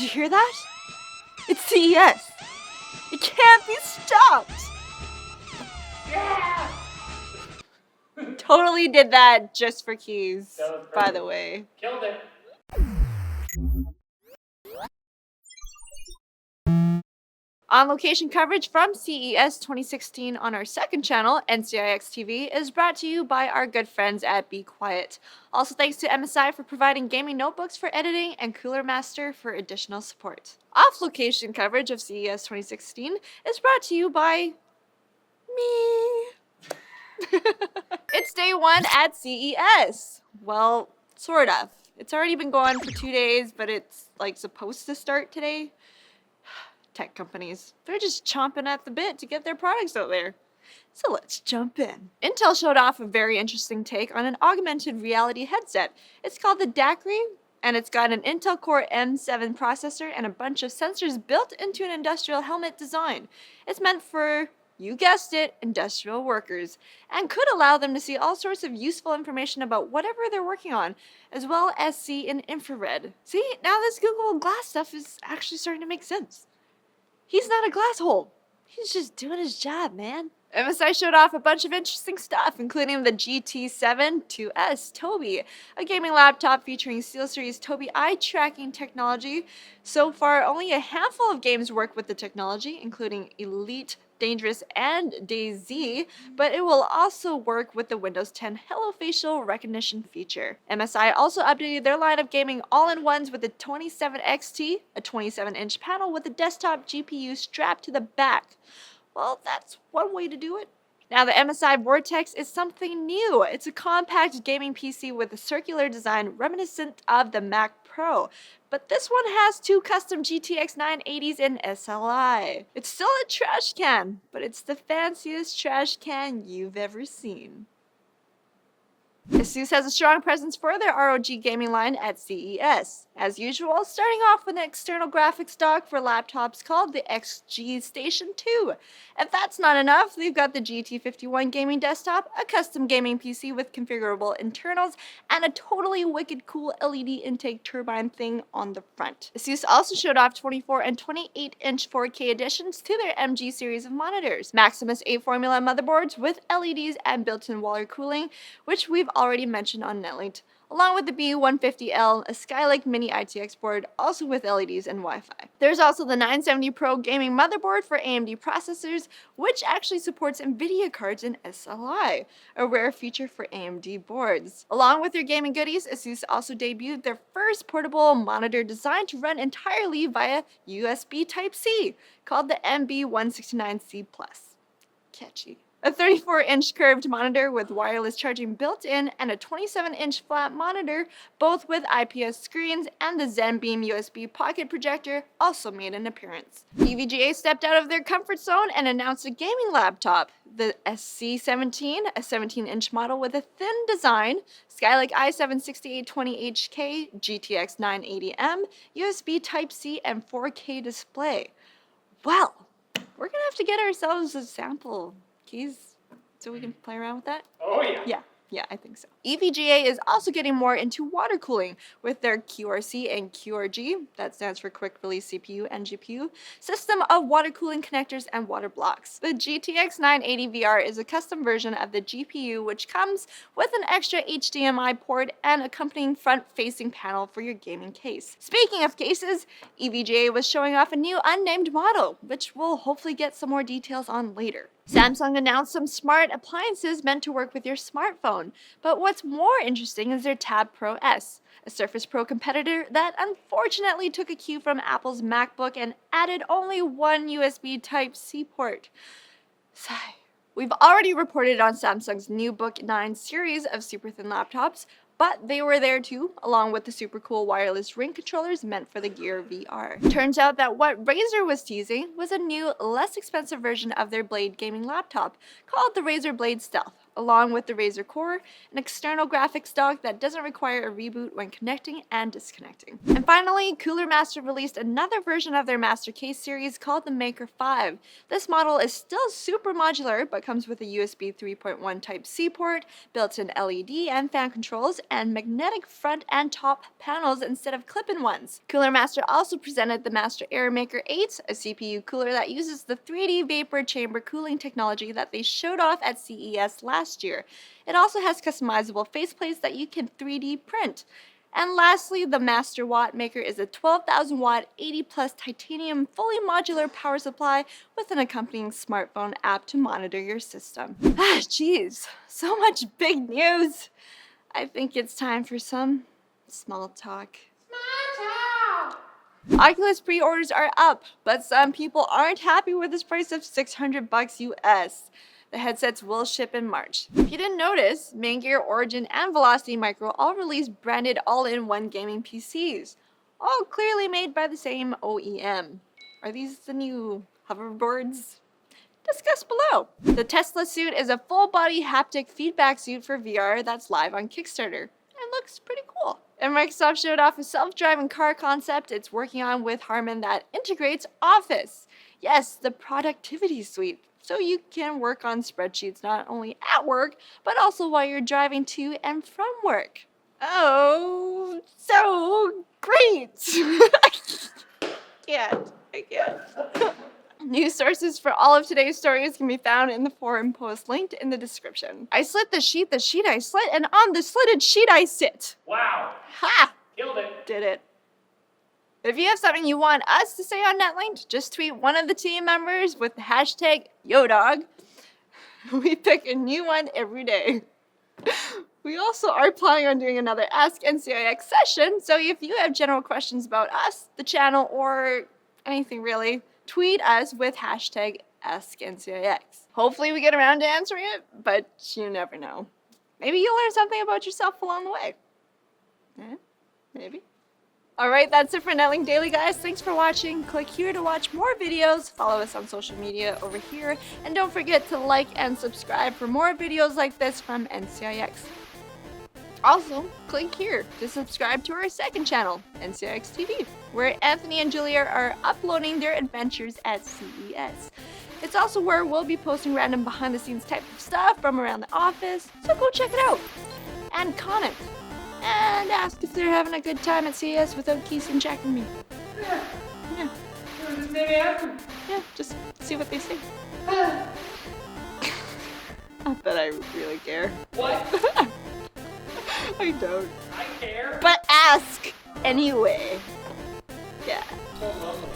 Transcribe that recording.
Did you hear that? It's CES. It can't be stopped. Yeah! Totally did that just for keys, by the way. Killed it. On location coverage from CES 2016 on our second channel, NCIX TV, is brought to you by our good friends at Be Quiet. Also thanks to MSI for providing gaming notebooks for editing and Cooler Master for additional support. Off location coverage of CES 2016 is brought to you by me. It's day one at CES. Well, sort of. It's already been going for 2 days, but it's like supposed to start today. Tech companies, they're just chomping at the bit to get their products out there. So let's jump in. Intel showed off a very interesting take on an augmented reality headset. It's called the DAQRI, and it's got an Intel Core M7 processor and a bunch of sensors built into an industrial helmet design. It's meant for, you guessed it, industrial workers, and could allow them to see all sorts of useful information about whatever they're working on, as well as see in infrared. See, now this Google Glass stuff is actually starting to make sense. He's not a glass hole. He's just doing his job, man. MSI showed off a bunch of interesting stuff, including the GT7 2S Tobii, a gaming laptop featuring SteelSeries Tobii eye tracking technology. So far, only a handful of games work with the technology, including Elite, Dangerous, and DayZ, but it will also work with the Windows 10 Hello Facial Recognition feature. MSI also updated their line of gaming all-in-ones with the 27XT, a 27-inch panel with a desktop GPU strapped to the back. Well, that's one way to do it. Now, the MSI Vortex is something new. It's a compact gaming PC with a circular design reminiscent of the Mac Pro, but this one has two custom GTX 980s in SLI. It's still a trash can, but it's the fanciest trash can you've ever seen. Asus has a strong presence for their ROG gaming line at CES. As usual, starting off with an external graphics dock for laptops called the XG Station 2. If that's not enough, they've got the GT51 gaming desktop, a custom gaming PC with configurable internals, and a totally wicked cool LED intake turbine thing on the front. Asus also showed off 24 and 28-inch 4K additions to their MG series of monitors, Maximus 8 Formula motherboards with LEDs and built-in water cooling, which we've already mentioned on Netlinked, along with the B150L, a Skylake mini ITX board, also with LEDs and Wi-Fi. There's also the 970 Pro gaming motherboard for AMD processors, which actually supports NVIDIA cards in SLI, a rare feature for AMD boards. Along with their gaming goodies, Asus also debuted their first portable monitor designed to run entirely via USB Type-C, called the MB169C+. Catchy. A 34-inch curved monitor with wireless charging built in, and a 27-inch flat monitor, both with IPS screens, and the ZenBeam USB pocket projector also made an appearance. EVGA stepped out of their comfort zone and announced a gaming laptop, the SC17, a 17-inch model with a thin design, Skylake i7 6820HK, GTX 980M, USB Type-C, and 4K display. Well, we're gonna have to get ourselves a sample keys so we can play around with that. Oh yeah. Yeah, I think so. EVGA is also getting more into water cooling with their QRC and QRG, that stands for Quick Release CPU and GPU, system of water cooling connectors and water blocks. The GTX 980 VR is a custom version of the GPU which comes with an extra HDMI port and accompanying front-facing panel for your gaming case. Speaking of cases, EVGA was showing off a new unnamed model, which we'll hopefully get some more details on later. Samsung announced some smart appliances meant to work with your smartphone, but what's more interesting is their Tab Pro S, a Surface Pro competitor that unfortunately took a cue from Apple's MacBook and added only one USB Type-C port. Sigh. We've already reported on Samsung's new Book 9 series of super thin laptops, but they were there too, along with the super cool wireless ring controllers meant for the Gear VR. Turns out that what Razer was teasing was a new, less expensive version of their Blade gaming laptop, called the Razer Blade Stealth. along with the Razer core, an external graphics dock that doesn't require a reboot when connecting and disconnecting. And finally, Cooler Master released another version of their Master Case series called the Maker 5. This model is still super modular, but comes with a USB 3.1 Type-C port, built-in LED and fan controls, and magnetic front and top panels instead of clip-in ones. Cooler Master also presented the Master Air Maker 8, a CPU cooler that uses the 3D vapor chamber cooling technology that they showed off at CES last year. It also has customizable faceplates that you can 3D print. And lastly, the Master Watt Maker is a 12,000 watt 80 plus titanium fully modular power supply with an accompanying smartphone app to monitor your system. Jeez, so much big news. I think it's time for some small talk. Oculus pre-orders are up, but some people aren't happy with this price of $600 US. The headsets will ship in March. If you didn't notice, Main Gear, Origin, and Velocity Micro all released branded all-in-one gaming PCs, all clearly made by the same OEM. Are these the new hoverboards? Discuss below. The Tesla suit is a full-body haptic feedback suit for VR that's live on Kickstarter. It looks pretty cool. And Microsoft showed off a self-driving car concept it's working on with Harman that integrates Office. Yes, the productivity suite. So you can work on spreadsheets not only at work, but also while you're driving to and from work. Oh, so great! I can't. News sources for all of today's stories can be found in the forum post linked in the description. I slit the sheet I slit, and on the slitted sheet I sit. Wow. Ha! Killed it. Did it. If you have something you want us to say on NetLinked, just tweet one of the team members with the hashtag YoDog. We pick a new one every day. We also are planning on doing another Ask NCIX session, so if you have general questions about us, the channel, or anything really, tweet us with hashtag AskNCIX. Hopefully we get around to answering it, but you never know. Maybe you'll learn something about yourself along the way. Maybe. Alright, that's it for NetLink Daily, guys. Thanks for watching. Click here to watch more videos. Follow us on social media over here. And don't forget to like and subscribe for more videos like this from NCIX. Also, click here to subscribe to our second channel, NCIX TV, where Anthony and Julia are uploading their adventures at CES. It's also where we'll be posting random behind-the-scenes type of stuff from around the office, so go check it out. And comment. And ask if they're having a good time at CES without Keith and Jack and me. Yeah. Yeah, just see what they say. Not that I really care. What? I don't. I care. But ask anyway. Yeah. Oh,